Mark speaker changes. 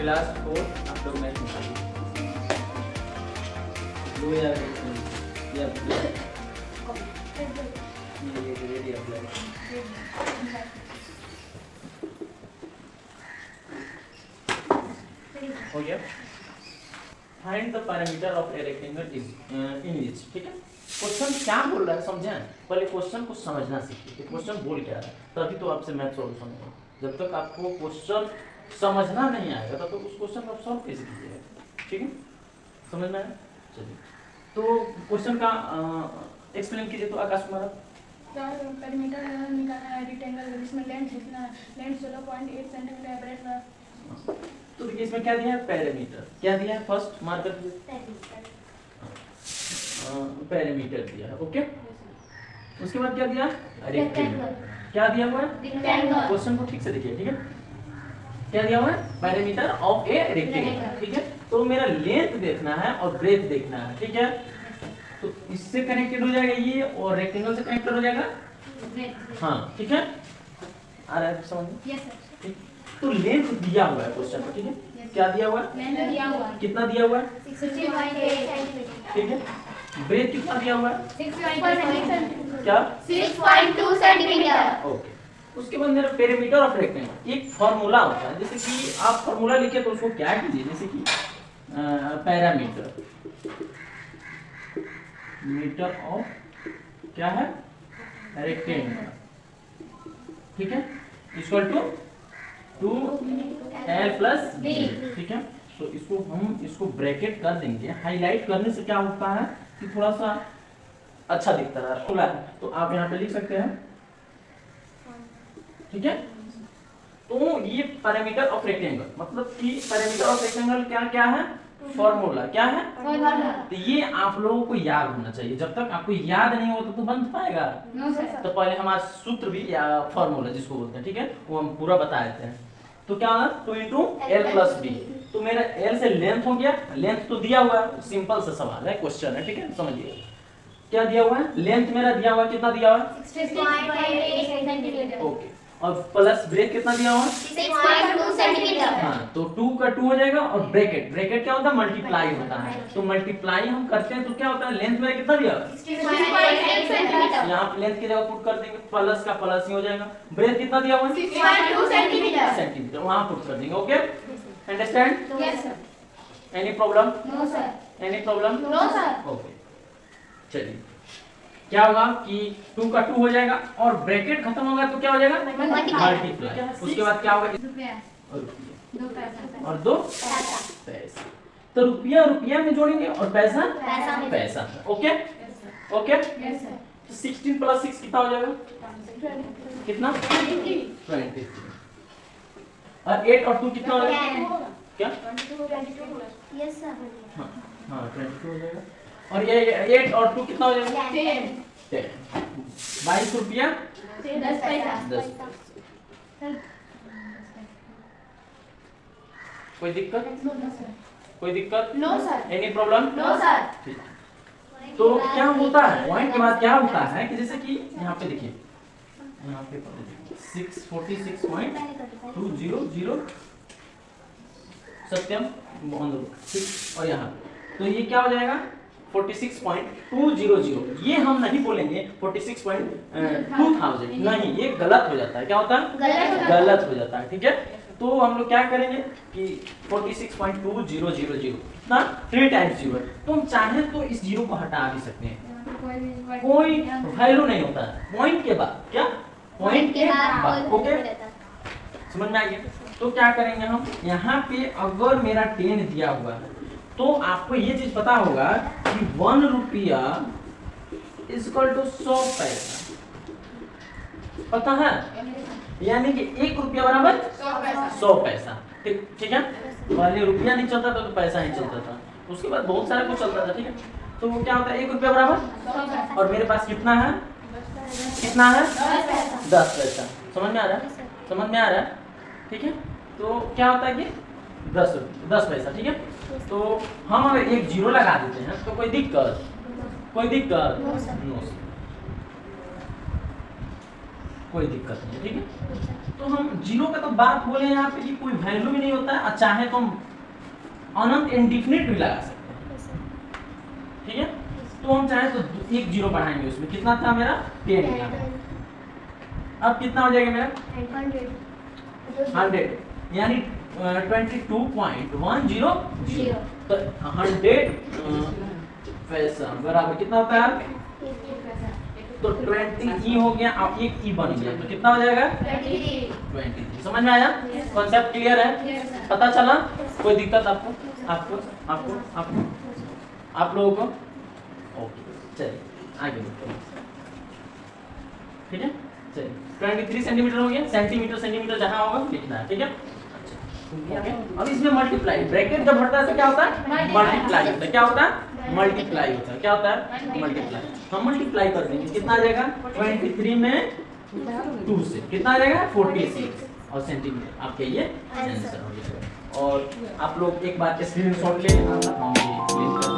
Speaker 1: Class 4 आप लोग math निकालिए। दो या ये रेडी अप्लाई हो गया। Find the parameter of a rectangle is in which, ठीक है। क्वेश्चन क्या बोल रहा है समझें, पहले क्वेश्चन को समझना सीखिए कि क्वेश्चन बोल क्या रहा है, तभी तो आपसे मैथ सॉल्यूशन होगा। जब तक आपको क्वेश्चन समझना नहीं आएगा तब तक उस क्वेश्चन को आप सॉल्व कैसे कीजिएगा, ठीक है। समझ में आया? चलिए तो क्वेश्चन का एक्सप्लेन कीजिए तो आकाश कुमार।
Speaker 2: पैरामीटर निकालना है रेक्टेंगल जिसमें लेंथ 0.8 सेंटीमीटर है, ब्रेथ
Speaker 1: तो देखिए इसमें क्या दिया है, पैरामीटर क्या दिया है, फर्स्ट मार्कर पैरामीटर दिया है, ओके। उसके बाद क्या दिया, रेक्टेंगल क्या दिया हुआ है, क्वेश्चन को ठीक से देखिए, ठीक है। क्या दिया हुआ है, पैरामीटर ऑफ ए रेक्टेंगल, ठीक है। तो मेरा लेंथ देखना है और ब्रेथ देखना है, ठीक है। तो इससे कनेक्टेड हो जाएगा ये और रेक्टेंगल से कनेक्टेड हो जाएगा, हाँ ठीक है। आ रहा है समझ में?
Speaker 2: Yes sir.
Speaker 1: तो लेंथ दिया हुआ है क्वेश्चन में, ठीक है। क्या दिया हुआ है,
Speaker 2: लेंथ दिया हुआ है,
Speaker 1: कितना दिया हुआ है,
Speaker 2: 60.8 सेंटीमीटर,
Speaker 1: ठीक है। ब्रेथ कितना दिया हुआ है,
Speaker 2: 6.2 सेंटीमीटर,
Speaker 1: क्या
Speaker 2: 6.2 सेंटीमीटर,
Speaker 1: ओके। उसके बाद मेरा पेरीमीटर ऑफ रेक्टेंगल, एक फार्मूला होता है, जैसे कि आप फार्मूला लिखे तो उसको क्या कीजिए, जैसे कि पैरामीटर मीटर ऑफ क्या है, रेक्टेंगल, ठीक है, equal to 2l plus b, ठीक है। तो इसको हम इसको ब्रैकेट कर देंगे, हाईलाइट करने से क्या होता है कि थोड़ा सा अच्छा दिखता है, खुला है, तो आप यहाँ पे लिख सकते हैं, ठीक है। तो ये पैरामीटर ऑफ रेक्टेंगल, मतलब कि पैरामीटर ऑफ रेक्टेंगल क्या क्या है, फॉर्मूला क्या है, तो ये आप लोगों को याद होना चाहिए। जब तक आपको याद नहीं होता तो बन पाएगा, तो पहले हमारा सूत्र भी या फॉर्मूला जिसको बोलते हैं, ठीक है, वो हम पूरा बता देते हैं। तो क्या होगा 2 × l + b, तो मेरा l से लेंथ हो गया, लेंथ तो दिया हुआ है, सिंपल सा सवाल है, क्वेश्चन है, ठीक है, समझिए। क्या दिया हुआ है, लेंथ मेरा दिया हुआ है, कितना दिया हुआ है,
Speaker 2: 6.8 सेंटीमीटर,
Speaker 1: ओके। और प्लस ब्रेक कितना दिया हुआ है,
Speaker 2: 6.2 सेंटीमीटर,
Speaker 1: हाँ, तो 2 का 2 हो जाएगा। और ब्रैकेट, ब्रैकेट क्या होता है, मल्टीप्लाई होता है, तो मल्टीप्लाई हम करते हैं तो क्या होता है, लेंथ मेरा कितना दिया हुआ है,
Speaker 2: 6.8 सेंटीमीटर,
Speaker 1: यहाँ पे लेंथ की जगह पुट कर देंगे, प्लस का प्लस ही हो जाएगा। ब्रेथ कितना दिया हुआ है,
Speaker 2: 6.2 सेंटीमीटर,
Speaker 1: सेंटीमीटर, वहां पुट कर देंगे, okay. Understand?
Speaker 2: Yes sir.
Speaker 1: Any problem,
Speaker 2: no sir,
Speaker 1: any problem,
Speaker 2: no sir.
Speaker 1: Okay. चलिए क्या होगा कि 2 का 2 हो जाएगा और ब्रैकेट खत्म होगा तो क्या हो जाएगा, मल्टीप्लाई। उसके बाद क्या होगा,
Speaker 2: रुपया,
Speaker 1: रुपया
Speaker 2: 2 पैसा,
Speaker 1: और 2 पैसा, तो रुपया रुपया में जोड़ेंगे और पैसा
Speaker 2: पैसा में,
Speaker 1: पैसा, ओके ओके।
Speaker 2: Yes sir.
Speaker 1: तो 16 + 6 कितना हो जाएगा, कितना 23, और 8 और 2 कितना हो जाएगा, क्या,
Speaker 2: यस सर।
Speaker 1: हाँ हाँ 22 हो जाएगा। और ये 8 और 2 कितना हो जाएगा, 10, 22 रुपया
Speaker 2: 10 पैसा,
Speaker 1: 10। कोई दिक्कत, कोई दिक्कत,
Speaker 2: no sir,
Speaker 1: any problem,
Speaker 2: no sir.
Speaker 1: ठीक। तो क्या होता है, पॉइंट के बाद क्या होता है कि जैसे कि यहाँ पे देखिए, यहाँ पे 646.200 सत्यम बंद, ठीक। और यहाँ तो ये क्या हो जाएगा 46.200, ये हम नहीं बोलेंगे 46.2000, नहीं, ये गलत हो जाता है, क्या होता है, गलत हो जाता है, ठीक है। तो हम लोग क्या करेंगे कि 46.2000 ना 3 टाइम्स 0 है, तो हम चाहे तो इस जीरो को हटा भी सकते हैं, कोई वैल्यू नहीं होता है पॉइंट के बाद, क्या पॉइंट के बाद, ओके, समझ में आ गया। तो क्या करेंगे हम, यहाँ पे अगर मेरा 10 दिया हुआ है तो आपको ये चीज पता होगा कि 1 रुपया = 100 पैसा, पता है, यानी कि 1 रुपया बराबर 100 पैसा, ठीक है। पहले रुपया नहीं चलता था तो पैसा ही चलता था, उसके बाद बहुत सारा कुछ चलता था, ठीक है। तो वो क्या होता है, 1 रुपया बराबर, और मेरे पास कितना है, कितना है 10 पैसा, समझ में आ रहा है, समझ में आ रहा है, ठीक है। तो क्या होता है कि 10 पैसा, ठीक है। तो हम अगर एक जीरो लगा देते हैं तो कोई दिक्कत, कोई दिक्कत, नो। कोई दिक्कत नहीं, ठीक है। तो हम जीरो का तो बात बोले यहाँ पे कि कोई वैल्यू भी नहीं होता है, और चाहे तो हम अनंत इंडिफिनिट भी लगा सकते हैं, ठीक है। तो हम चाहे तो एक जीरो बढ़ाएंगे, उसमें कितना था मेरा 10 था, अब कितना हो जाएगा मेरा 100, यानी 22.100। तो 100 पैसा बराबर कितना होता है, तो 20 हो गया, अब एक ई बन गया, तो कितना हो जाएगा 23। समझ में आया, कॉन्सेप्ट क्लियर है, पता चला, कोई दिक्कत आपको आपको आपको आपको आप लोगों को? ओके, चलिए आगे बढ़ते हैं, ठीक है। चलिए 23 सेंटीमीटर हो गया, सेंटीमीटर जहां होगा लिखना है, ठीक है। अच्छा, अब इसमें मल्टीप्लाई, ब्रैकेट जब हटता है तो क्या होता है, मल्टीप्लाई होता है, क्या होता है, मल्टीप्लाई होता है, क्या होता है, मल्टीप्लाई। हम मल्टीप्लाई कर देंगे, कितना आ जाएगा 23 में 2 से कितना आ जाएगा 46, और सेंटीमीटर आपके ये आंसर हो जाएगा। और आप लोग एक बार स्क्रीनशॉट ले लेना, हम ये लिंक कर